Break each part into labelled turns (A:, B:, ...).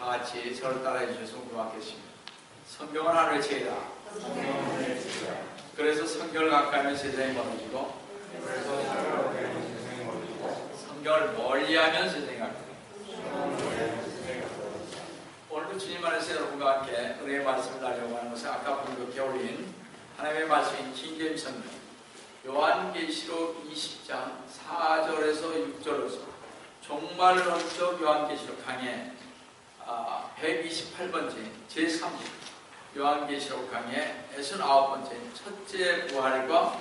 A: 같이 저를 따라해 주셔서 고맙겠습니다. 성경은 하늘의 책이다. 그래서 성경을 가까이하면 세상이 멀어지고 성경을 멀리하면 세상이 가까워집니다. 오늘도 주님 안에서 여러분과 함께 은혜의 말씀을 나누려고 하는 것은 아까 분명히 올린 하나님의 말씀인 킹제임스 성경 요한계시록 20장 4절에서 6절에서 종말론적 요한계시록 강의 128번째 제3부 요한계시록 강의 69번째 첫째 부활과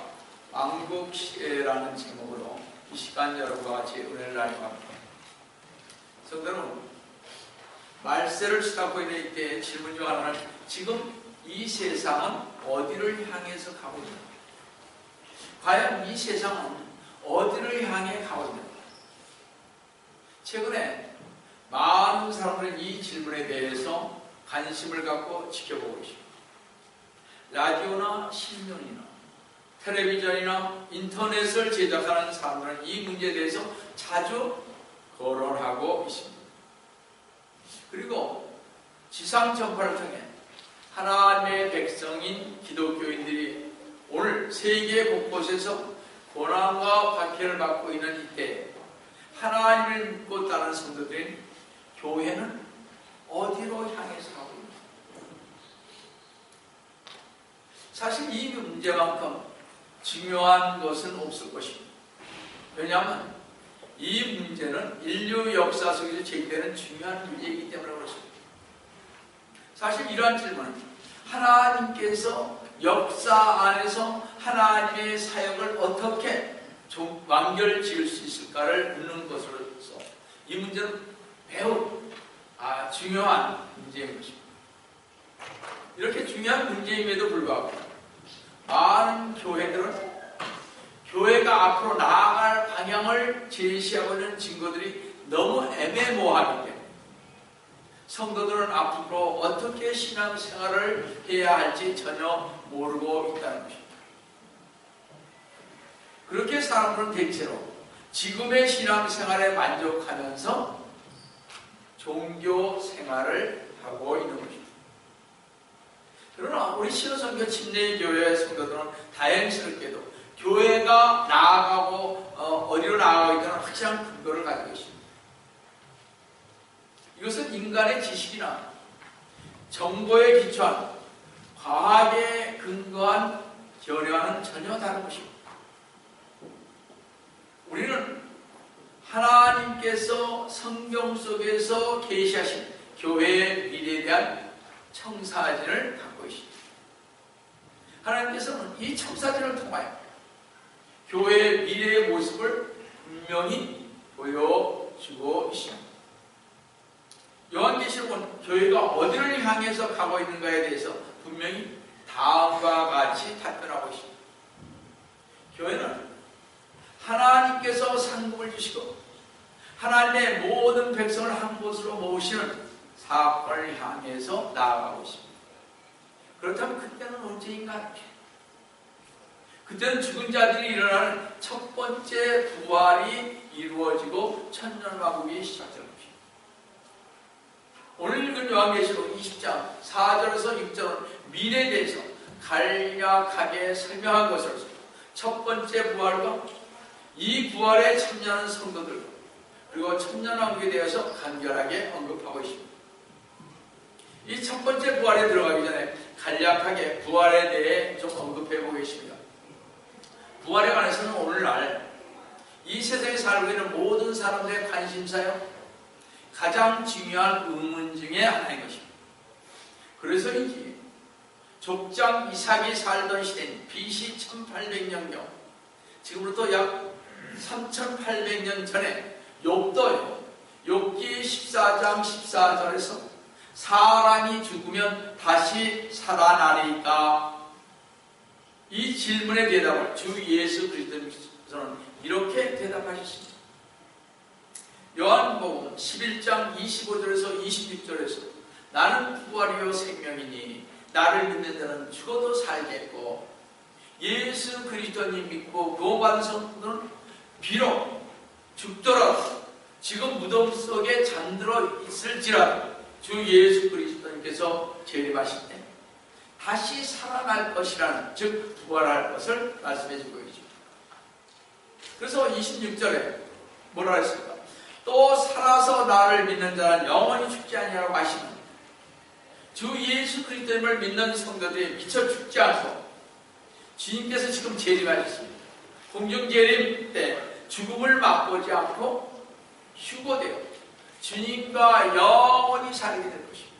A: 왕국시대라는 제목으로 이 시간 여러분과 같이 은혜를 나누고 합니다. 성도는 말세를 치닫고 있는 이때의 질문 중 하나는 지금 이 세상은 어디를 향해서 가고 있는가? 과연 이 세상은 어디를 향해 가고 있는가? 최근에 많은 사람들은 이 질문에 대해서 관심을 갖고 지켜보고 있습니다. 라디오나 신문이나 텔레비전이나 인터넷을 제작하는 사람들은 이 문제에 대해서 자주 거론하고 있습니다. 그리고 지상 전파를 통해 하나님의 백성인 기독교인들이 오늘 세계 곳곳에서 고난과 박해를 받고 있는 이때 하나님을 믿고 따르는 성도들인 교회는 어디로 향해서 가고 있는가? 사실 이 문제만큼 중요한 것은 없을 것입니다. 왜냐하면 이 문제는 인류 역사 속에서 제기되는 중요한 문제이기 때문에 그렇습니다. 사실 이러한 질문은 하나님께서 역사 안에서 하나님의 사역을 어떻게 완결 지을 수 있을까를 묻는 것으로서 이 문제는 매우 중요한 문제인 것입니다. 이렇게 중요한 문제임에도 불구하고 많은 교회들은 교회가 앞으로 나아갈 방향을 제시하고 있는 증거들이 너무 애매모호하기 때문에 성도들은 앞으로 어떻게 신앙생활을 해야 할지 전혀 모르고 있다는 것입니다. 그렇게 사람들은 대체로 지금의 신앙생활에 만족하면서 종교생활을 하고 있는 것입니다. 그러나 우리 신호선교 침례교회 성도들은 다행스럽게도 교회가 나아가고 어디로 나아가고 있다는 확실한 근거를 가지고 있습니다. 이것은 인간의 지식이나 정보에 기초한 과학에 근거한 견해와는 전혀 다른 것입니다. 우리는 하나님께서 성경 속에서 계시하신 교회의 미래에 대한 청사진을 갖고 있습니다. 하나님께서는 이 청사진을 통하여 교회의 미래의 모습을 분명히 보여주고 있습니다. 요한계시록은 교회가 어디를 향해서 가고 있는가에 대해서 분명히 다음과 같이 답변하고 있습니다. 교회는 하나님께서 상급을 주시고 하나님의 모든 백성을 한 곳으로 모으시는 사건을 향해서 나아가고 있습니다. 그렇다면 그때는 언제인가? 그때는 죽은 자들이 일어나는 첫 번째 부활이 이루어지고 천년왕국이 시작되는 것입니다. 오늘 읽은 요한계시록 20장 4절에서 6절은 미래에 대해서 간략하게 설명한 것으로서 첫 번째 부활과 이 부활에 참여하는 성도들 그리고 천년왕국에 대해서 간결하게 언급하고 있습니다. 이 첫 번째 부활에 들어가기 전에 간략하게 부활에 대해 좀 언급해 보겠습니다. 부활에 관해서는 오늘날 이 세상에 살고 있는 모든 사람들의 관심사요 가장 중요한 의문 중에 하나인 것입니다. 그래서인지 족장 이삭이 살던 시대인 BC 1800년경 지금부터 약 3800년 전에 욥도요 욥기 14장 14절에서 사람이 죽으면 다시 살아나리까? 이 질문의 대답을 주 예수 그리스도께서는 이렇게 대답하셨습니다. 요한복음 11장 25절에서 26절에서 나는 부활이요 생명이니 나를 믿는 자는 죽어도 살겠고 예수 그리스도님 믿고 구원받은 성도는 비록 죽더라도 지금 무덤 속에 잠들어 있을지라도 주 예수 그리스도님께서 재림하실 때 다시 살아날 것이라는, 즉 부활할 것을 말씀해 주고 있죠. 그래서 26절에 뭐라 했습니까? 또 살아서 나를 믿는 자는 영원히 죽지 아니하라고 하시는, 주 예수 그리스도님을 믿는 성도들이 미처 죽지 않고 주님께서 지금 재림하셨습니다. 공중 재림 때 죽음을 맛보지 않고 휴거되어 주님과 영원히 살게 될 것입니다.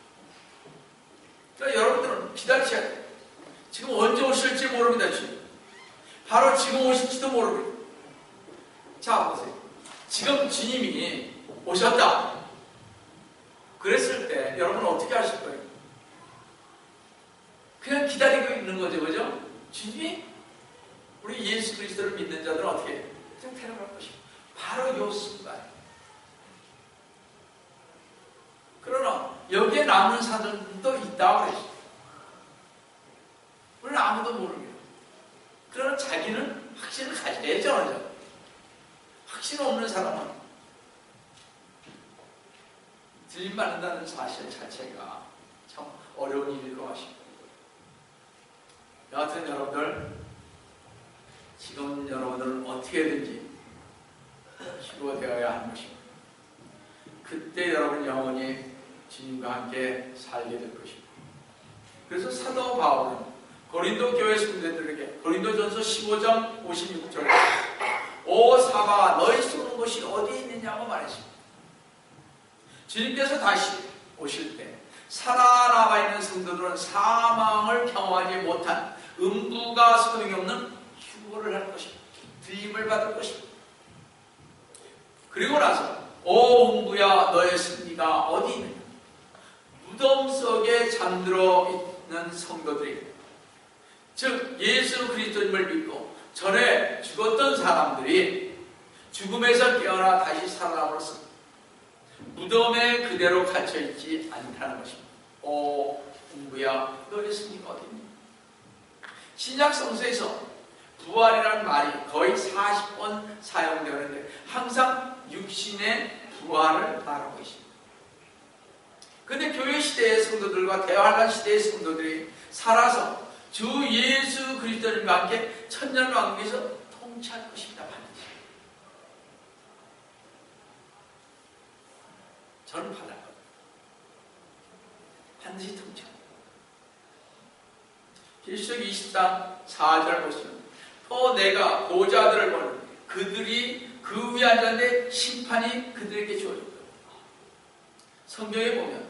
A: 그러니까 여러분들은 기다리셔야 돼요. 지금 언제 오실지 모릅니다. 주님. 바로 지금 오실지도 모릅니다. 자, 보세요. 지금 주님이 오셨다 그랬을 때 여러분은 어떻게 하실 거예요? 그냥 기다리고 있는 거죠. 그죠? 주님이 우리 예수 그리스도를 믿는 자들은 어떻게 해요? 그냥 데려갈 것입니다. 바로 요 순간. 그러나 여기에 남는 사람도 있다고 그랬어요. 물론 아무도 모릅니다. 그러나 자기는 확신을 가져야죠. 확신 없는 사람은 들림받는다는 사실 자체가 참 어려운 일일 것 같습니다. 여하튼 여러분들, 지금 여러분들은 어떻게든지 휴거되어야 하는 것입니다. 그때 여러분 영원히 주님과 함께 살게 될 것입니다. 그래서 사도 바울은 고린도 교회 성도들에게 고린도전서 15장 56절에 오 사바가 너희 쏘는 곳이 어디에 있느냐고 말했습니다. 주님께서 다시 오실 때 살아남아 있는 성도들은 사망을 경험하지 못한 음부가 소용이 없는 휴거를 할 것입니다. 들림을 받을 것입니다. 그리고 나서 오 음부야 너의 승리가 어디 있느냐. 무덤 속에 잠들어 있는 성도들이, 즉 예수 그리스도님을 믿고 전에 죽었던 사람들이 죽음에서 깨어나 다시 살아남으로써 무덤에 그대로 갇혀있지 않다는 것입니다. 오 음부야 너의 승리가 어디 있느냐. 신약 성서에서 부활이라는 말이 거의 40번 사용되었는데 항상 육신의 부활을 말하고 있습니다. 그런데 교회 시대의 성도들과 대환란 시대의 성도들이 살아서 주 예수 그리스도님과 함께 천년왕국에서 통치할 것입니다. 반드시. 저는 받을 겁니다. 반드시 통치합니다. 계시록 20장 4절 보시면 또 내가 보좌들을 보는 그들이 그 위에 앉았는데 심판이 그들에게 주어졌다. 성경에 보면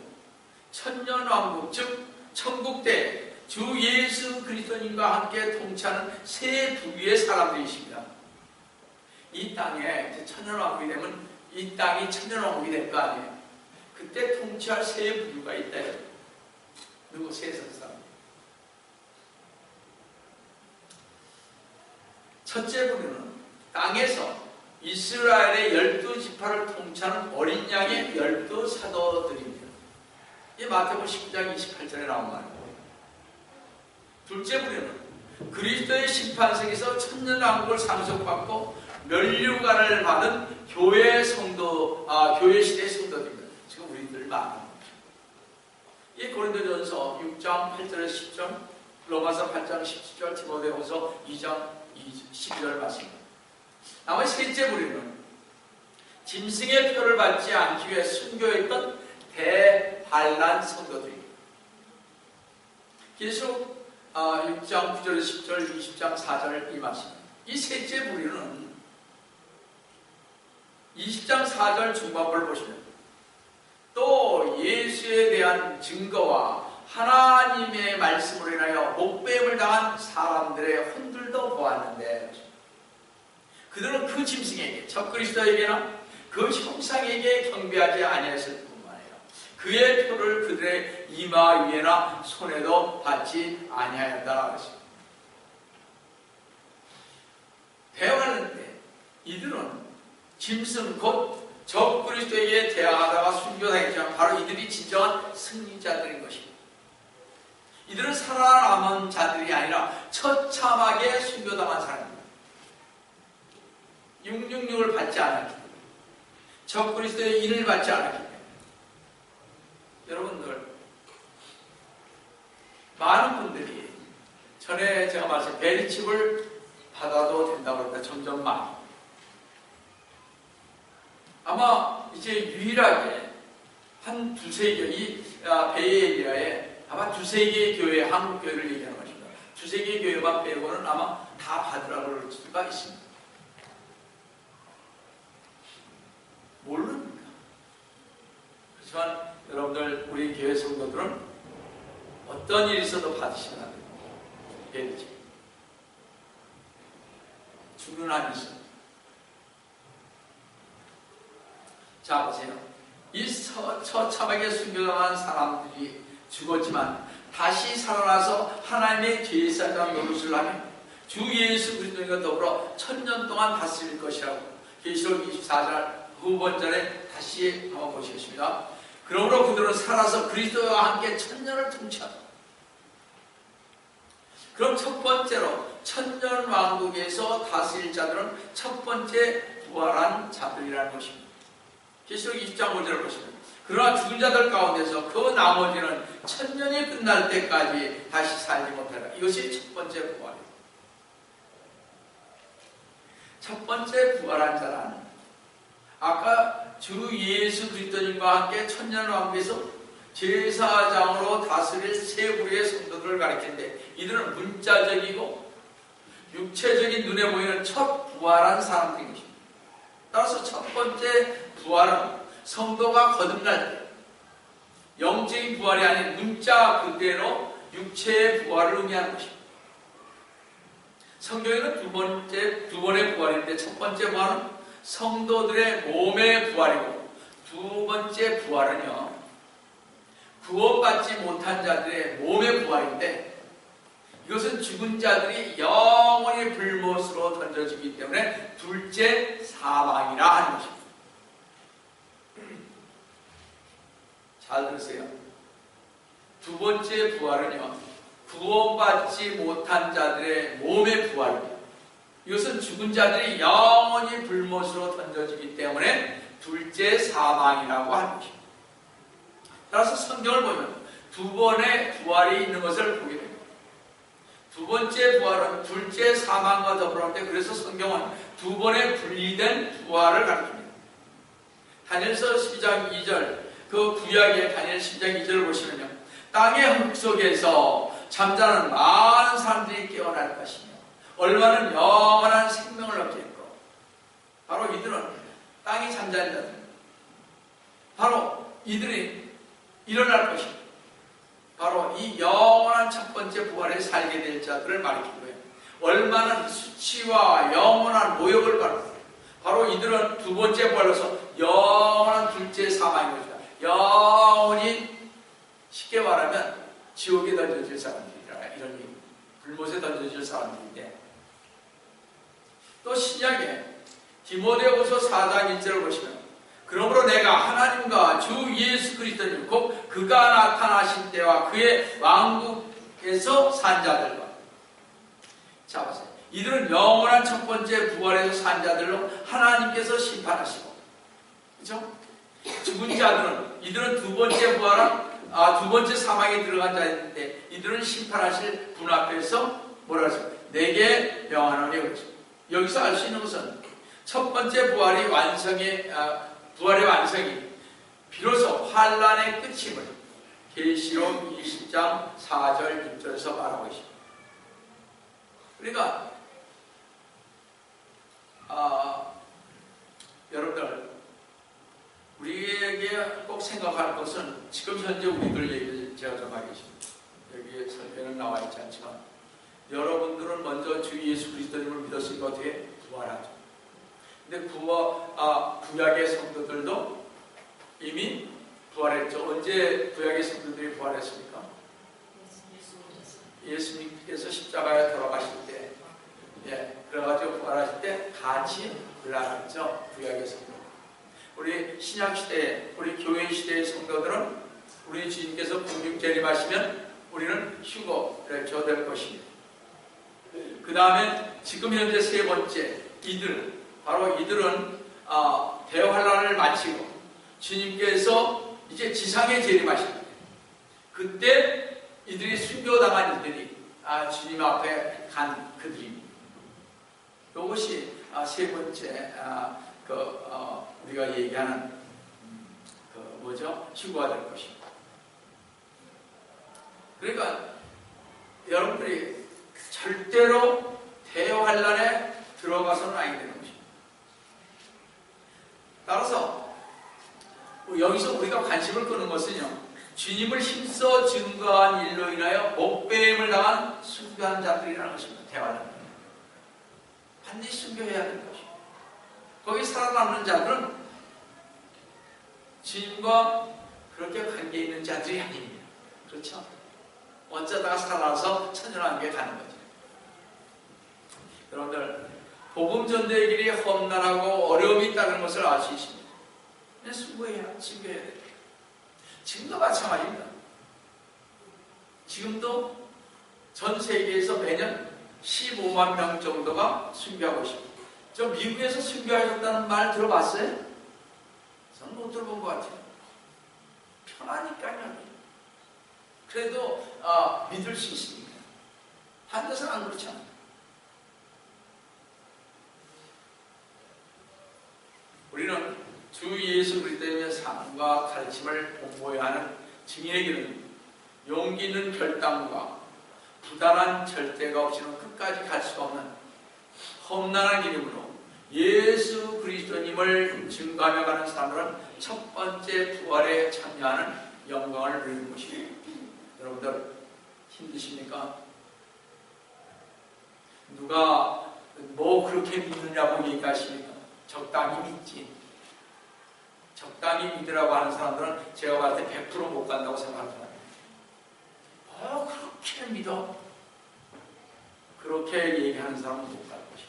A: 천년왕국, 즉 천국 때 주 예수 그리스도님과 함께 통치하는 새 부류의 사람들이십니다. 이 땅에 이제 천년왕국이 되면 이 땅이 천년왕국이 될 거 아니에요. 그때 통치할 새 부류가 있다. 누구? 새 사람. 첫째 부류는 땅에서 이스라엘의 12지파를 통치하는 어린 양의 12사도들입니다. 이 마태복음 19장 28절에 나온 말입니다. 둘째 부류는 그리스도의 심판석에서 천년왕국을 상속받고 면류관을 받은 교회 성도, 교회 시대의 성도들입니다. 지금 우리들 말하는 거죠. 이 고린도전서 6장 8절에서 10절, 로마서 8장 17절, 디모데후서 2장 12절 말씀입니다. 나머지 셋째 부류는 짐승의 표를 받지 않기 위해 순교했던 대환란 성도들입니다. 계속 6장 9절, 10절, 20장 4절 이 말씀입니다. 이 셋째 부류는 20장 4절 중반부를 보시면 또 예수에 대한 증거와 하나님의 말씀으로 인하여 목배임을 당한 사람들의 혼들도 보았는데 그들은 그 짐승에게, 적그리스도에게나 그 형상에게 경배하지 아니했을 뿐만 아니라 그의 표를 그들의 이마 위에나 손에도 받지 아니하였다 그랬습니다. 대화하는데 이들은 짐승 곧 적그리스도에게 대항하다가 순교당했지만 바로 이들이 진정한 승리자들인 것입니다. 이들은 살아남은 자들이 아니라 처참하게 순교당한 사람입니다. 666을 받지 않았기 때문에, 적그리스도의 인을 받지 않았기 때문에. 여러분 많은 분들이 전에 제가 말씀 베리칩을 받아도 된다고 했다. 점점 많이. 아마 이제 유일하게 한 두세 개, 이 베이에리아에 아마 두세 개의 교회, 한국 교회를 얘기하는 것입니다. 두세 개의 교회만 빼고는 아마 다 받으라고 그럴 수가 있습니다. 모릅니다. 그렇지만 여러분들, 우리 교회 성도들은 어떤 일이 있어도 받으시면 안 됩니다. 베리칩. 죽는 한이 있습니다. 자, 보세요. 이 처참하게 숨겨간 사람들이 죽었지만 다시 살아나서 하나님의 제사장 노릇을 하며 주 예수 그리스도와 더불어 1000년 동안 다스릴 것이라고 계시록 24절 후반절에 다시 한번 보시겠습니다. 그러므로 그들은 살아서 그리스도와 함께 1000년을 통치하다. 그럼 첫 번째로 1000년 왕국에서 다스릴 자들은 첫 번째 부활한 자들이라는 것입니다. 계시록 20장 5절을 보시면, 그러나 죽은 자들 가운데서 그 나머지는 1000년이 끝날 때까지 다시 살지 못하라. 이것이 첫 번째 부활입니다. 첫 번째 부활한 자라는, 아까 주 예수 그리스도님과 함께 1000년 왕국에서 제사장으로 다스릴 세 부류의 성도들을 가리키는데, 이들은 문자적이고 육체적인 눈에 보이는 첫 부활한 사람들인 것입니다. 따라서 첫 번째 부활은 성도가 거듭날 때, 영적인 부활이 아닌 문자 그대로 육체의 부활을 의미하는 것입니다. 성경에는 두 번의 부활인데, 첫 번째 부활은 성도들의 몸의 부활이고, 두 번째 부활은요, 구원받지 못한 자들의 몸의 부활인데, 이것은 죽은 자들이 영원히 불못으로 던져지기 때문에 둘째 사망이라 하는 것입니다. 잘 들으세요. 두 번째 부활은요, 구원받지 못한 자들의 몸의 부활입니다. 이것은 죽은 자들이 영원히 불못으로 던져지기 때문에 둘째 사망이라고 하는 것입니다. 따라서 성경을 보면 두 번의 부활이 있는 것을 보게 됩니다. 두 번째 부활은 둘째 사망과 더불어는데, 그래서 성경은 두 번의 분리된 부활을 가르칩니다. 다니엘서 12장 2절, 그 구약의 다니엘 12장 2절을 보시면요, 땅의 흙 속에서 잠자는 많은 사람들이 깨어날 것이며 얼마는 영원한 생명을 얻겠고, 바로 이들은 땅이 잠자는 자들, 바로 이들이 일어날 것입니다. 바로 이 영원한 첫 번째 부활에 살게 될 자들을 가리키고요, 얼마나 수치와 영원한 모욕을 받습니다. 바로 이들은 두 번째 부활로서 영원한 둘째 사망인 것이다. 영원히, 쉽게 말하면 지옥에 던져질 사람들이라, 이런 얘기, 불못에 던져질 사람들인데, 또 신약에 디모데후서 4장 1절을 보시면, 그러므로 내가 하나님과 주 예수 그리스도님 곧 그가 나타나신 때와 그의 왕국에서 산 자들과, 자 보세요. 이들은 영원한 첫 번째 부활에서 산 자들로 하나님께서 심판하시고, 그렇죠? 죽은 자들은, 이들은 두 번째 부활한, 두 번째 사망에 들어간 자인데, 이들은 심판하실 분 앞에서 뭐라 하죠? 내게 명하노니 그렇죠. 여기서 알 수 있는 것은 첫 번째 부활의 완성이 비로소 환란의 끝임을 계시록 20장 4절 6절에서 말하고 있습니다. 그러니까 여러분들, 우리에게 꼭 생각할 것은, 지금 현재 우리들 얘기를 제가 좀 하겠습니다. 여기에 설명은 나와 있지 않지만, 여러분들은 먼저 주 예수 그리스도님을 믿었으니까 어떻게 부활하죠. 근데 구약의 성도들도 이미 부활했죠. 언제 구약의 성도들이 부활했습니까? 예수님께서 십자가에 돌아가실 때, 그래가지고 부활하실 때 같이 올라갔죠. 구약의 성도. 우리 신약시대, 우리 교회시대의 성도들은 우리 주님께서 공중 재림하시면 우리는 휴거를 줘될 것입니다. 그 다음에 지금 현재 세 번째, 바로 이들은 대환란을 마치고 주님께서 이제 지상에 재림하십니다. 그때 이들이 순교당한 이들이 주님 앞에 간 그들입니다. 이것이 세 번째 우리가 얘기하는 휴거가 될 것입니다. 그러니까 여러분들이 절대로 대환란에 들어가서는 아니 되는 것입니다. 따라서 여기서 우리가 관심을 끄는 것은요, 주님을 힘써 증거한 일로 인하여 목배임을 당한 순교한 자들이라는 것입니다. 대환란 반드시 순교해야 되는 것입니다. 거기 살아남는 자들은 주님과 그렇게 관계 있는 자들이 아닙니다. 그렇죠? 어쩌다가 살아나서 천연한계 가는 거죠. 여러분들, 복음 전도의 길이 험난하고 어려움이 있다는 것을 알 수 있습니다. 순교해야 돼요. 지금도 마찬가지입니다. 지금도 전 세계에서 매년 15만 명 정도가 순교하고 있습니다. 저 미국에서 순교하셨다는 말 들어봤어요? 저는 못 들어본 것 같아요. 편하니까요. 그래도 믿을 수 있습니다. 한 데서는 안 그렇잖아요. 우리는 주 예수 그리스도의 삶과 가르침을 공부해야 하는 증인의 길은 용기 있는 결단과 부단한 절대가 없이는 끝까지 갈 수가 없는 험난한 길이므로 예수 그리스도님을 증거하며 가는 사람들은 첫 번째 부활에 참여하는 영광을 누리는 것입니다. 여러분들 힘드십니까? 누가 뭐 그렇게 믿느냐고 얘기하십니까? 적당히 믿지. 적당히 믿으라고 하는 사람들은 제가 봤을 때 100% 못 간다고 생각합니다. 그렇게 믿어? 그렇게 얘기하는 사람은 못 갈 것이다.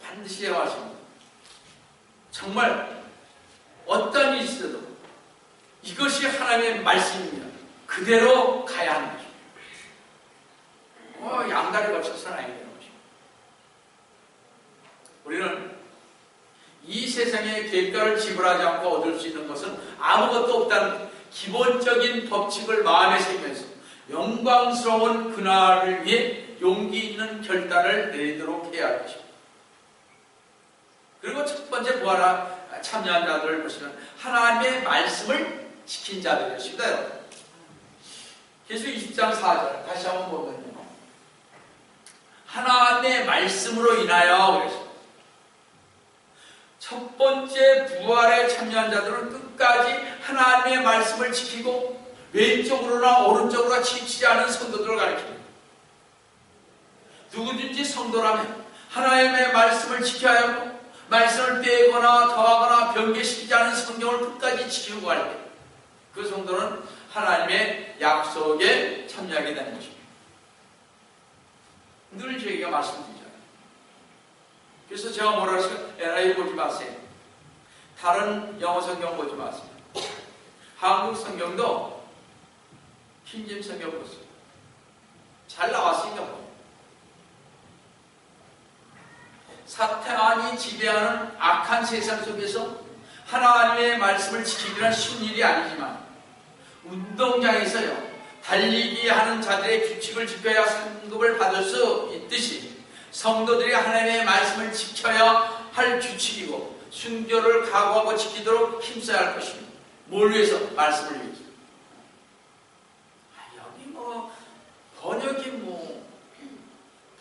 A: 반드시 해와십니다. 정말 어떤 일이 있어도 이것이 하나님의 말씀입니다. 그대로 가야 하는 것입니다. 양다리 걸쳐서는 아니야 되는 것입니다. 우리는 이 세상에 대가를 지불하지 않고 얻을 수 있는 것은 아무것도 없다는 기본적인 법칙을 마음에 새기면서 영광스러운 그날을 위해 용기 있는 결단을 내리도록 해야 할 것입니다. 그리고 첫 번째 부활에 참여한 자들을 보시면 하나님의 말씀을 지킨 자들이었습니다. 여러분. 계속 20장 4절 다시 한번 보면요, 하나님의 말씀으로 인하여 그랬습니다. 첫 번째 부활에 참여한 자들은 끝까지 하나님의 말씀을 지키고 왼쪽으로나 오른쪽으로 치우치지 않은 성도들을 가리킵니다. 누구든지 성도라면 하나님의 말씀을 지켜야 하고 말씀을 빼거나 더하거나 변개시키지 않은 성경을 끝까지 지키고 갈 때 그 성도는 하나님의 약속에 참여하게 되는 것입니다. 늘 저희가 말씀드리잖아요. 그래서 제가 뭐라 했어요? NIV 보지 마세요. 다른 영어 성경 보지 마세요. 한국 성경도 킹제임스 성경 보세요. 잘 나왔으니까 뭐. 사탄이 지배하는 악한 세상 속에서 하나님의 말씀을 지키기는 쉬운 일이 아니지만 운동장에서요, 달리기 하는 자들의 규칙을 지켜야 상급을 받을 수 있듯이 성도들이 하나님의 말씀을 지켜야 할 규칙이고 순교를 각오하고 지키도록 힘써야 할 것입니다. 뭘 위해서? 말씀을 위해서. 여기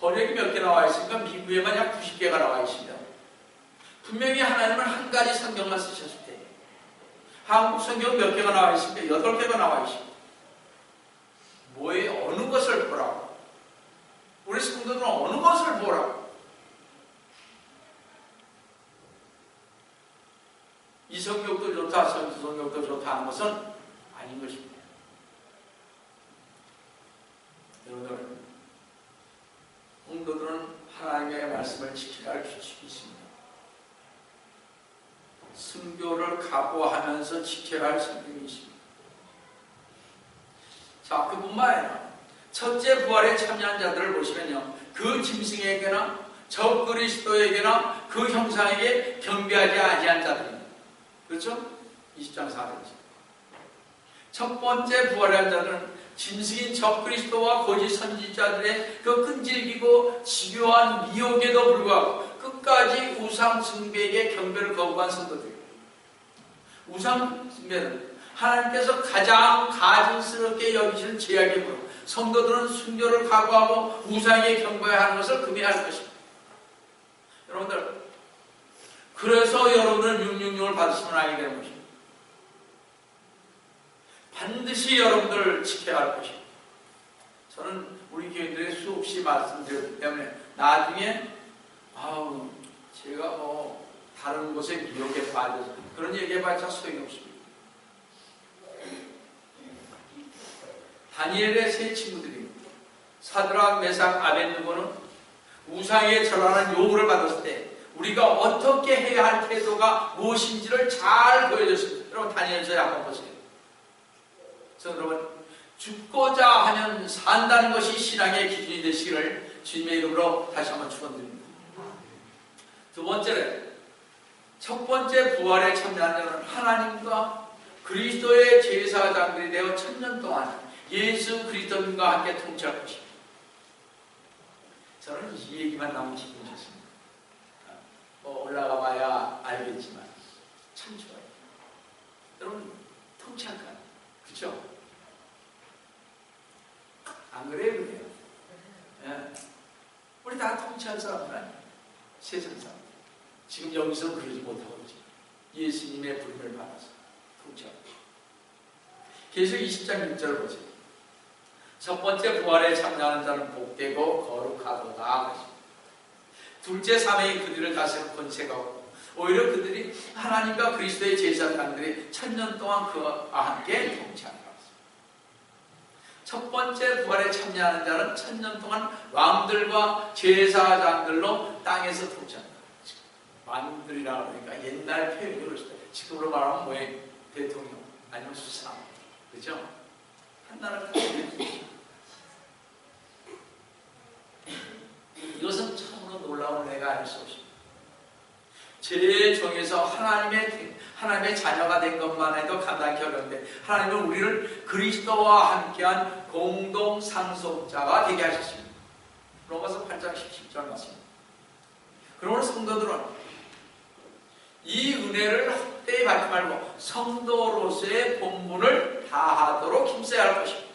A: 번역이 몇 개 나와 있으니까 미국에만 약 90개가 나와 있습니다. 분명히 하나님은 한 가지 성경만 쓰셨을 때 한국 성경 몇 개가 나와 있습니까? 8개가 나와 있습니다. 뭐에 어느 것을 보라고? 우리 성도들은 어느 것을 보라고? 이 성경도 좋다, 저 성경도 좋다 하는 것은 아닌 것입니다. 여러분들, 성도들은 하나님의 말씀을 지켜야 할 규칙이 있습니다. 순교를 각오하면서 지켜야 할 성경이 있습니다. 자, 그뿐만 아니라 첫째 부활에 참여한 자들을 보시면요, 그 짐승에게나 적 그리스도에게나 그 형상에게 경배하지 아니한 자들입니다. 그렇죠? 20장 4절입니다. 첫 번째 부활한 자들은 짐승인 적그리스도와 거짓 선지자들의 그 끈질기고 집요한 미혹에도 불구하고 끝까지 우상 숭배에게 경배를 거부한 성도들. 우상 숭배는 하나님께서 가장 가증스럽게 여기시는 죄악이므로 성도들은 순교를 각오하고 우상에 경배해야 하는 것을 금해할 것입니다. 여러분들, 그래서 여러분은 666을 받으시면 알게 되는 것입니다. 반드시 여러분들 지켜야 할 것입니다. 저는 우리 교인들에게 수없이 말씀드렸기 때문에 나중에 제가 다른 곳에 미혹에 빠져서 그런 얘기해봤자 소용이 없습니다. 다니엘의 세 친구들이 사드락, 메삭, 아벳느고는 우상에 절하는 요구를 받았을 때 우리가 어떻게 해야 할 태도가 무엇인지를 잘 보여줬습니다. 여러분 다니엘서에 한번 보세요. 여러분, 죽고자 하면 산다는 것이 신앙의 기준이 되시기를 주님의 이름으로 다시 한번 축원드립니다. 두 번째로, 첫 번째 부활에 참여한 자는 하나님과 그리스도의 제사장들이 되어 1000년 동안 예수 그리스도님과 함께 통치할 것입니다. 저는 이 얘기만 나오면 기분이 좋습니다. 올라가 봐야 알겠지만 참 좋아요. 여러분 통치할까요? 그렇죠? 안 그래요? 그래요? 예. 우리 다 통치할 사람은 아니에요. 세상 사람. 지금 여기서 그러지 못하고 있죠. 예수님의 부름을 받아서 통치하고. 계속 20장 6절을 보세요. 첫 번째 부활에 참여하는 자는 복되고 거룩하도다. 둘째 사명이 그들을 다스리는 권세가 없고 오히려 그들이 하나님과 그리스도의 제사장들이 1000년 동안 그와 함께 통치한다. 첫 번째 부활에 참여하는 자는 1000년 동안 왕들과 제사장들로 땅에서 통치한다. 왕들이라 그러니까 옛날 표현이 그럴 때 지금으로 말하면 뭐예요? 대통령 아니면 수상, 그렇죠? 한 나라를 이것은 참으로 놀라운 내가 알 수 없습니다. 제 종에서 하나님의 자녀가 된 것만 해도 감당하기 어려운데 하나님은 우리를 그리스도와 함께한 공동 상속자가 되게 하셨습니다. 로마서 8장 17절 맞습니다. 그러므로 성도들은 이 은혜를 헛되이 받지 말고 성도로서의 본분을 다하도록 힘써야 할 것입니다.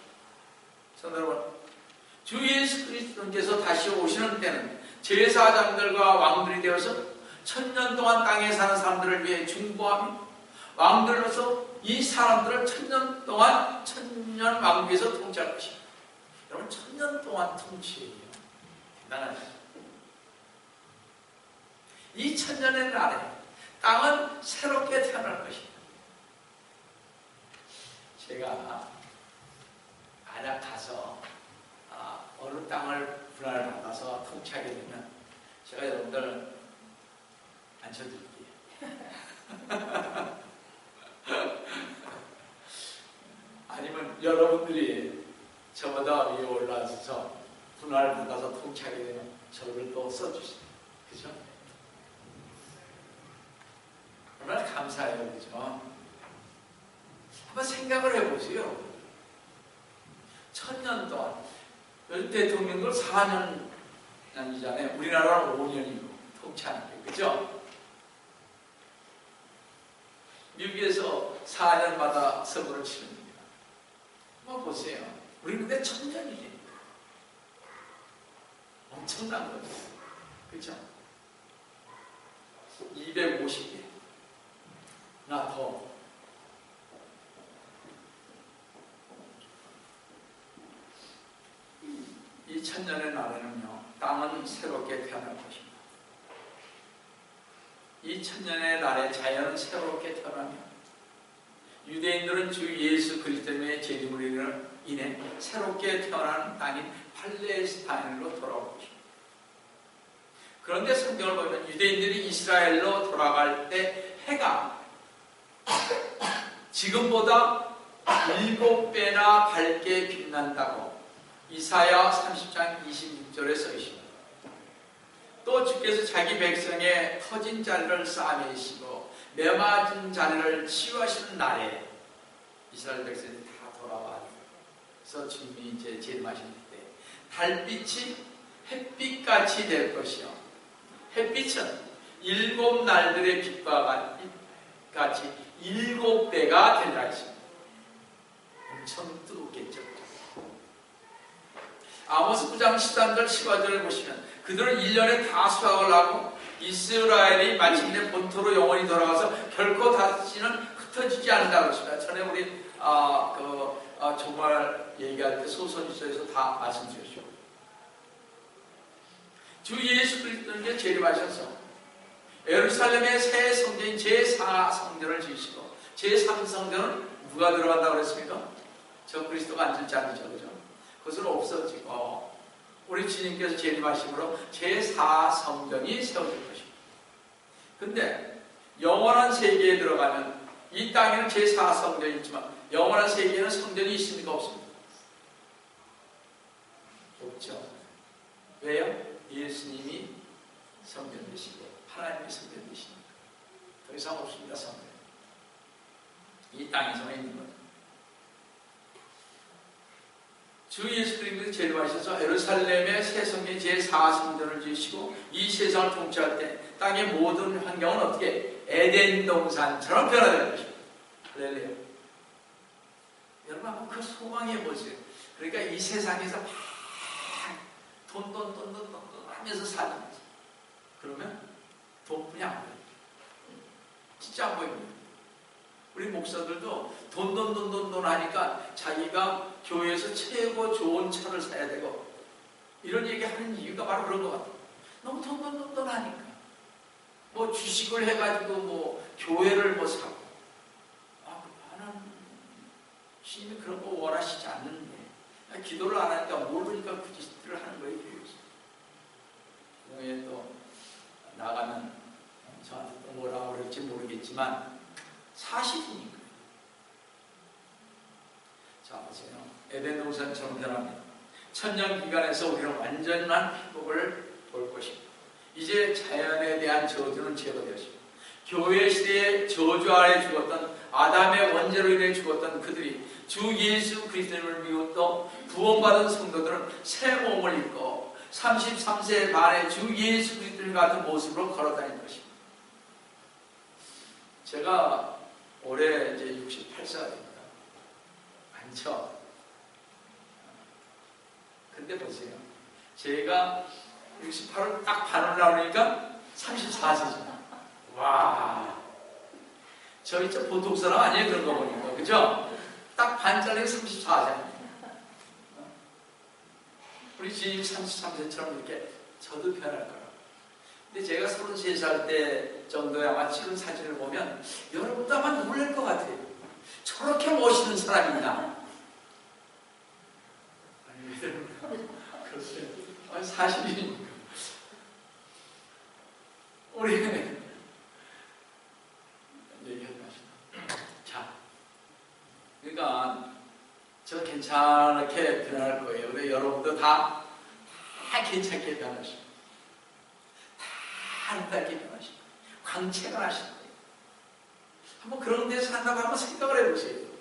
A: 성도 여러분, 주 예수 그리스도께서 다시 오시는 때는 제사장들과 왕들이 되어서 1000년 동안 땅에 사는 사람들을 위해 중보하며 왕들로서 이 사람들을 1000년 동안 1000년 왕국에서 통치할 것입니다. 여러분 1000년 동안 통치해요. 대단하죠. 이 1000년의 날에 땅은 새롭게 태어날 것입니다. 제가 만약 가서 어느 땅을 분할을 받아서 통치하게 되면 제가 여러분들 앉혀드릴게요. 아니면 여러분들이 저보다 위에 올라와서 분할을 받아서 통치하게 되면 저를 또 써주세요. 그죠? 얼마나 감사해요. 그죠? 한번 생각을 해보세요. 1000년 동안 대통령도 4년이잖아요. 우리나라는 5년이고 통치하는 게. 그죠? 미국에서 4년마다 선거를 치릅니다. 한번 보세요. 우리는 근데 1000년이에요. 엄청난 거죠. 그죠? 250개나 더. 이 1000년의 날에는요, 땅은 새롭게 태어날 것입니다. 이 1000년의 날에 자연은 새롭게 태어나며 유대인들은 주 예수 그리스도의 제림으로 인해 새롭게 태어난 땅인 팔레스타인으로 돌아올 것입니다. 그런데 성경을 보면 유대인들이 이스라엘로 돌아갈 때 해가 지금보다 7배나 밝게 빛난다고 이사야 30장 26절에 써 있습니다. 또 주께서 자기 백성의 터진 자리를 싸매시고 메마진 자리를 치유하시는 날에 이스라엘 백성이 다 돌아와 그래서 주님이 이제 재림하실 때 달빛이 햇빛같이 될 것이요. 햇빛은 7 날들의 빛과 같이 7배가 되리라 했습니다. 엄청 뜨겁겠죠. 아모스 9장 13절 15절을 보시면 그들은 1년에 다 수확을 하고 이스라엘이 마침내 본토로 영원히 돌아가서 결코 다시는 흩어지지 않는다고 했습니다. 전에 우리 정말 얘기할 때 소선지서에서 다 말씀드렸죠. 주 예수 그리스도는 재림하셔서 예루살렘의 새 성전인 제4성전을 지으시고 제3성전은 누가 들어간다고 그랬습니까? 저 그리스도가 앉을 자리죠. 그죠? 그것은 없어지고 우리 주님께서 재림하심으로 제4성전이 세워질 것입니다. 근데 영원한 세계에 들어가면 이 땅에는 제4성전이 있지만 영원한 세계에는 성전이 있습니까? 없습니까? 없죠. 왜요? 예수님이 성전 되시고 하나님이 성전 되시니까 더 이상 없습니다. 성전. 이 땅에서만 있는 거죠. 주 예수 그리스도께서 재림하셔서 예루살렘의 새 성전 제4성전을 지으시고 이 세상을 통치할 때 땅의 모든 환경은 어떻게 에덴 동산처럼 변화될 것입니다. 할렐루야. 여러분 한번 그 소망해 보세요. 그러니까 이 세상에서 막 돈 하면서 사는 거죠. 그러면 돈뿐이 안 보여요. 진짜 안 보입니다. 우리 목사들도 돈 하니까 자기가 교회에서 최고 좋은 차를 사야 되고 이런 얘기 하는 이유가 바로 그런 것 같아요. 너무 돈 하니까 뭐 주식을 해가지고 뭐 교회를 뭐 사고 나는 주님이 그런 거 원하시지 않는데 기도를 안 하니까 모르니까 그 짓들을 하는 거예요. 교회에 또 나가면 저한테 또 뭐라고 그럴지 모르겠지만 사실이니까. 자, 보세요. 에덴 동산처럼 변합니다. 천년 기간에서 우리는 완전한 회복을 볼 것입니다. 이제 자연에 대한 저주는 제거되었습니다. 교회 시대에 저주 아래 죽었던 아담의 원죄로 인해 죽었던 그들이 주 예수 그리스도를 믿고 구원받은 성도들은 새 몸을 입고 33세 반에 주 예수 그리스도 같은 모습으로 걸어다니는 것입니다. 제가 올해 이제 68세가 됩니다. 많죠? 근데 보세요. 제가 68을 딱 반을 나오니까 34세죠. 와. 저희 저 보통 사람 아니에요. 그런 거 보니까. 그죠? 딱 반짜리가 34세. 우리 주님 33세처럼 이렇게 저도 변할 거라고. 근데 제가 33살 때 정도에 아마 찍은 사진을 보면 여러분도 아마 놀랄 것 같아요. 저렇게 멋있는 사람이 있나? 아니, 글쎄요. 사실이니까. 우리 얘기하지 마시다. 자, 그러니까 저 괜찮게 변할 거예요. 근데 여러분도 다 괜찮게 변하시고 다 아름답게 변하시고 광채가 나실 거예요. 한번 그런 데서 산다고 한번 생각을 해보세요.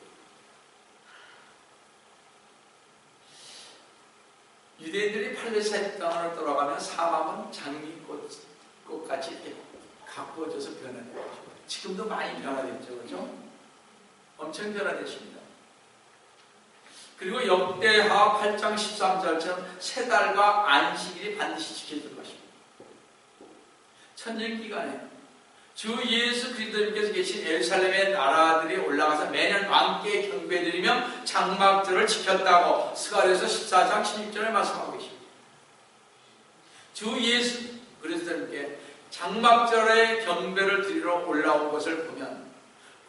A: 유대인들이 팔레스타인 땅으로 돌아가면 사막은 장미꽃같이 이렇게 가꾸어져서 변화되죠. 지금도 많이 변화됐죠. 그렇죠? 엄청 변화됐습니다. 그리고 역대하 8장 13절처럼 세 달과 안식일이 반드시 지켜질 것입니다. 천년기간에 주 예수 그리스도님께서 계신 예루살렘의 나라들이 올라가서 매년 왕께 경배드리며 장막절을 지켰다고 스가랴서 14장 16절에 말씀하고 계십니다. 주 예수 그리스도님께 장막절에 경배를 드리러 올라온 것을 보면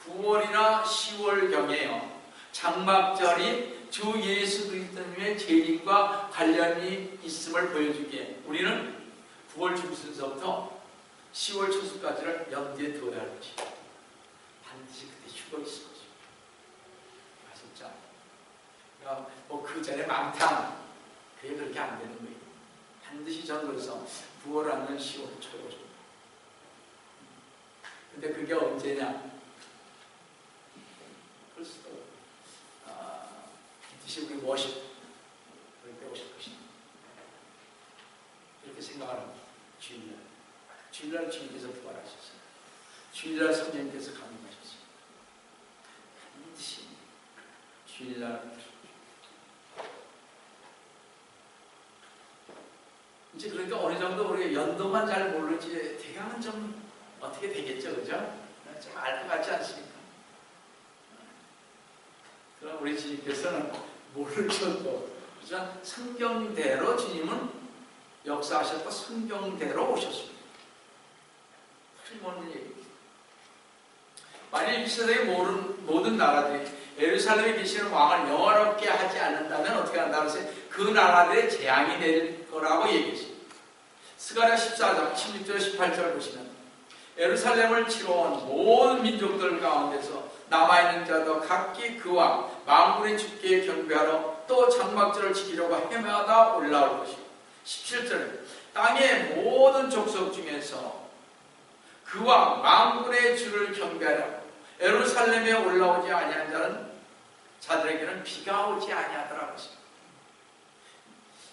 A: 9월이나 10월경에요. 장막절이 주 예수 그리스도님의 재림과 관련이 있음을 보여주기에 우리는 9월 중순서부터 10월 초순까지를 염두에 두어야 할 것입니다. 반드시 그때 휴거 있을 것입니다. 아셨죠? 그러니까 뭐 그 전에 망탕 그게 그렇게 안 되는 거예요. 반드시 저는 그래서 9월 아니면 10월 초로 줍니다. 근데 그게 언제냐? 벌써 우리 워십 주일날 주님께서 부활하셨어요. 주일날 성령님께서 강림하셨어요. 반드시 주일날 이제 그러니까 어느 정도 우리가 연도만 잘 모르지 대강은 좀 어떻게 되겠죠, 그죠? 좀 알 것 같지 않습니까? 그럼 우리 주님께서는 모르셔도 그죠? 성경대로 주님은 역사하셨고 성경대로 오셨습니다. 틀림없는 얘기입니다. 만약 이 세상의 모든 나라들이 예루살렘에 계시는 왕을 영원롭게 하지 않는다면 어떻게 한다고 해서 그 나라들의 재앙이 될 거라고 얘기했습니다. 스가랴 14장 16절 18절 보시면 예루살렘을 치러 온 모든 민족들 가운데서 남아있는 자도 각기 그와 만군의 주께 경배하러 또 장막절을 지키려고 헤매다 올라올 것이고 17절에 땅의 모든 족속 중에서 그와 만군의 주를 경배하려 예루살렘에 올라오지 아니한 자들에게는 비가 오지 아니하더라고 했습니다.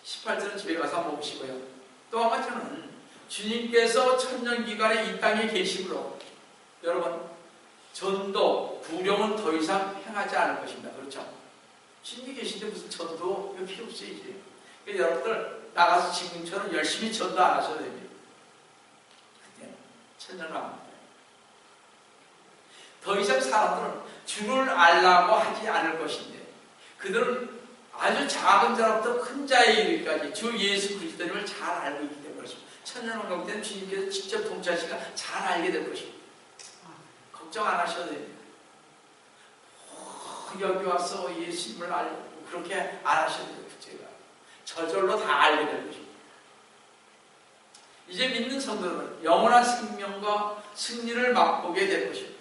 A: 18절은 집에 가서 한번 보시고요. 또 한 가지는 주님께서 천년기간에 이 땅에 계심으로 여러분 전도, 구령은 더 이상 행하지 않을 것입니다. 그렇죠? 주님이 계신데 무슨 전도 필요 없어요 이제. 그러니까 여러분들 나가서 지금처럼 열심히 전도 안 하셔도 됩니다. 그때 천년 남았다. 더 이상 사람들은 주를 알라고 하지 않을 것인데 그들은 아주 작은 자로부터 큰 자에 이르기까지 주 예수 그리스도님을 잘 알고 있기 때문에 그렇습니다. 천년왕국 때는 주님께서 직접 통치하시니까 잘 알게 될 것입니다. 걱정 안 하셔도 됩니다. 여기 와서 예수님을 알고 그렇게 안 하셔도 돼요. 제가 저절로 다 알게 될 것입니다. 이제 믿는 성도들은 영원한 생명과 승리를 맛보게 될 것입니다.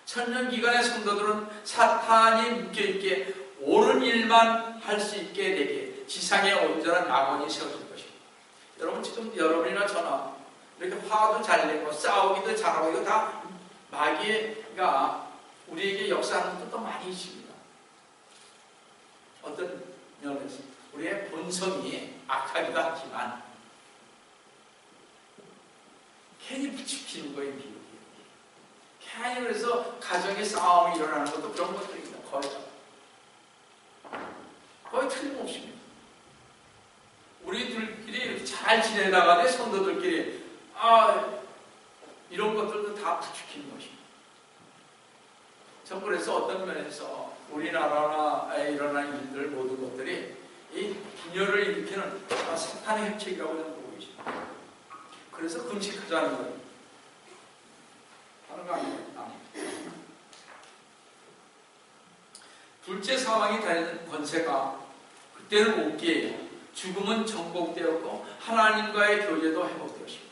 A: 천년기간의 성도들은 사탄이 묶여있게 옳은 일만 할 수 있게 되게 지상에 온전한 낙원이 세워질 것입니다. 여러분 지금 여러분이나 저나 이렇게 화도 잘 내고 싸우기도 잘하고 이거 다 마귀가 우리에게 역사하는 것도 많이 있습니다. 어떤 면에서 우리의 본성이 악하기도 하지만 괜히 부추기는 거예요. 괜히 그래서 가정의 싸움이 일어나는 것도 그런 것들입니다. 거의 틀림없습니다. 우리들끼리 이렇게 잘 지내다가 내 성도들끼리 이런 것들도 다 부추기는 것입니다. 전 그래서 어떤 면에서 우리나라에 일어나는 일들 모든 것들이 이 분열을 일으키는 사탄의 획책이라고 저는 보고 있습니다. 그래서 금식하자는 거예요. 하는 거 아닙니다. 둘째 사망이 다니는 권세가 그때는 옥기예요. 죽음은 정복되었고 하나님과의 교제도 회복되었습니다.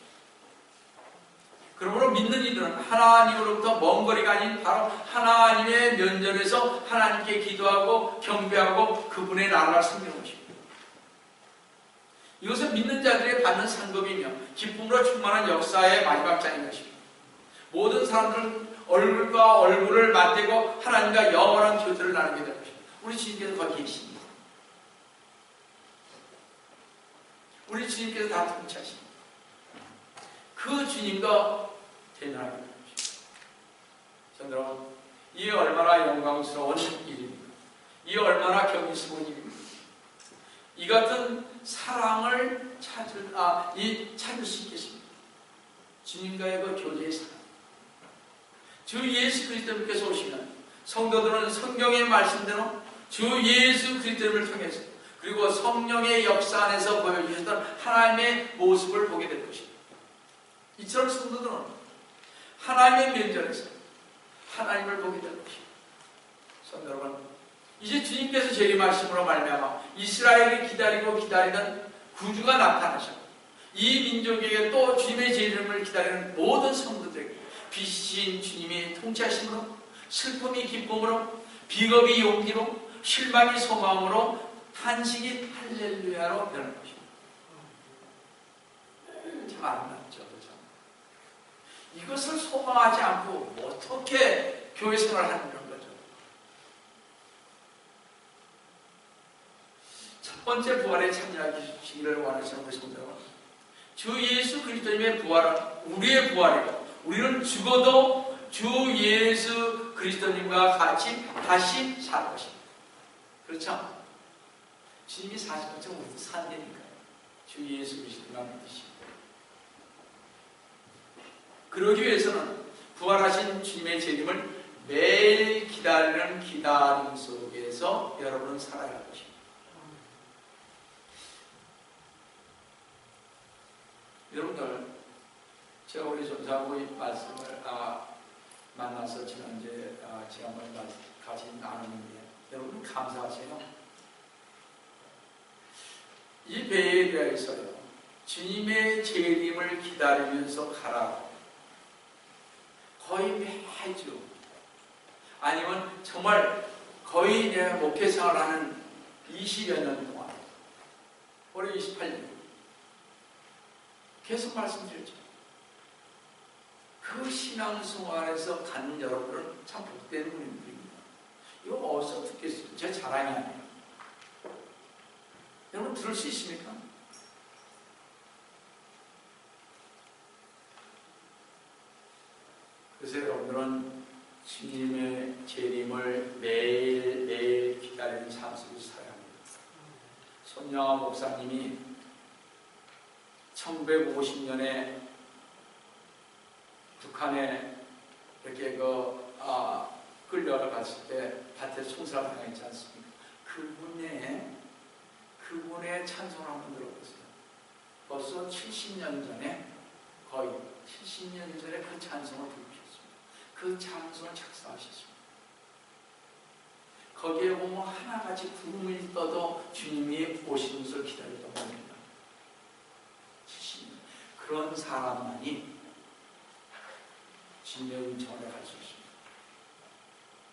A: 그러므로 믿는 이들은 하나님으로부터 먼 거리가 아닌 바로 하나님의 면전에서 하나님께 기도하고 경배하고 그분의 나라를 섬기는 것입니다. 이것은 믿는 자들이 받는 상급이며 기쁨으로 충만한 역사의 마지막 장인 것입니다. 모든 사람들은 얼굴과 얼굴을 맞대고 하나님과 영원한 교제를 나누게 될 것입니다. 우리 주님께서 거기 계십니다. 우리 주님께서 다 통치하십니다. 그 주님과 대면하게 될 것입니다. 여러분, 이게 얼마나 영광스러운 일입니까? 이게 얼마나 경이스러운 일입니까? 이 같은 사랑을 찾을 수 있겠습니다. 주님과의 그 교제의 사랑. 주 예수 그리스도께서 오시면 성도들은 성경의 말씀대로 주 예수 그리스도를 통해서 그리고 성령의 역사 안에서 보여주셨던 하나님의 모습을 보게 될 것입니다. 이처럼 성도들은 하나님의 면전에서 하나님을 보게 될 것입니다. 성도 여러분, 이제 주님께서 재림하심으로 말미암아 이스라엘이 기다리고 기다리는 구주가 나타나셨고 이 민족에게 또 주님의 재림을 기다리는 모든 성도들에게 빛이신 주님이 통치하심으로 슬픔이 기쁨으로 비겁이 용기로 실망이 소망으로 탄식이 할렐루야로 변할 것입니다. 참 아름답죠. 그렇죠? 이것을 소망하지 않고 어떻게 교회 생활을 하는 거죠? 첫 번째 부활에 참여하시기를 원하시는 우리 성도는 주 예수 그리스도님의 부활은 우리의 부활이고 우리는 죽어도 주 예수 그리스도님과 같이 다시 살 것입니다. 그렇죠? 주님이 사신 것처럼 우리도 산다니까요. 주 예수 그리스도만 믿으시고. 그러기 위해서는 부활하신 주님의 재림을 매일 기다리는 기다림 속에서 여러분은 살아야 할 것입니다. 여러분들, 제가 우리 전사부의 말씀을 만나서 지난번에 같이 나누는데 여러분 감사하세요. 이 배에 대해서요, 주님의 재림을 기다리면서 가라고 거의 매주, 아니면 정말 거의 내가 목회생활을 하는 20여 년 동안, 올해 28년 계속 말씀드렸죠. 그 신앙생활에서 갖는 여러분은 참 복된 분입니다. 이거 어디서 듣겠어요? 제 자랑이 아니에요. 여러분 들을 수 있습니까? 그래서 여러분들은 주님의 재림을 매일매일 기다리는 삶 속에서 살아야 합니다. 손영아 목사님이 1950년에 북한에 이렇게 끌려갔을 때 밭에서 총살을 당했지 않습니까? 그분의 찬송을 한번 들어보세요. 벌써 70년 전에, 거의 70년 전에 그 찬송을 부르셨습니다. 그 찬송을 작사하셨습니다. 거기에 보면 하나같이 구름이 떠도 주님이 오시는 것을 기다렸던 겁니다. 70년. 그런 사람만이 주님의 은총을 갈 수 있습니다.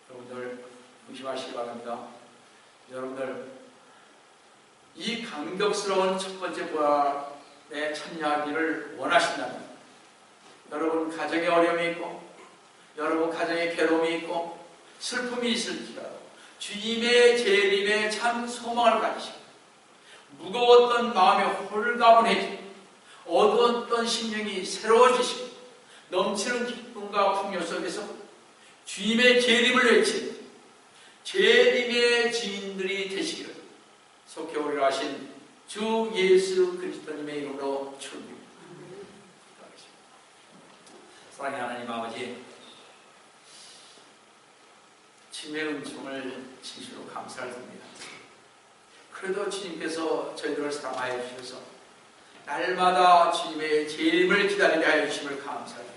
A: 여러분들 조심하시기 바랍니다. 여러분들 이 감격스러운 첫 번째 부활에 참여하기를 원하신다면, 여러분 가정에 어려움이 있고 여러분 가정에 괴로움이 있고 슬픔이 있을지라도 주님의 재림에 참 소망을 가지시고, 무거웠던 마음이 홀가분해지고 어두웠던 심령이 새로워지시고 넘치는 기쁨과 풍요 속에서 주님의 재림을 외치는 재림의 지인들이 되시기를 속해 오리라 하신 주 예수 그리스도님의 이름으로 축원드립니다. 사랑의 하나님 아버지, 주님의 은총을 진실로 감사를 드립니다. 그래도 주님께서 저희들을 사랑하여 주셔서 날마다 주님의 재림을 기다리게 하여 주심을 감사합니다.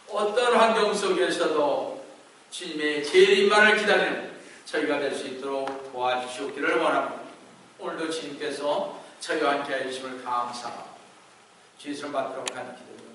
A: 어떤 환경 속에서도 주님의 재림만을 기다리는 저희가 될 수 있도록 도와주시기를 원합니다. 오늘도 주님께서 저희와 함께 하여 주심을 감사하고 주의 손을 받도록 하는 기도입니다.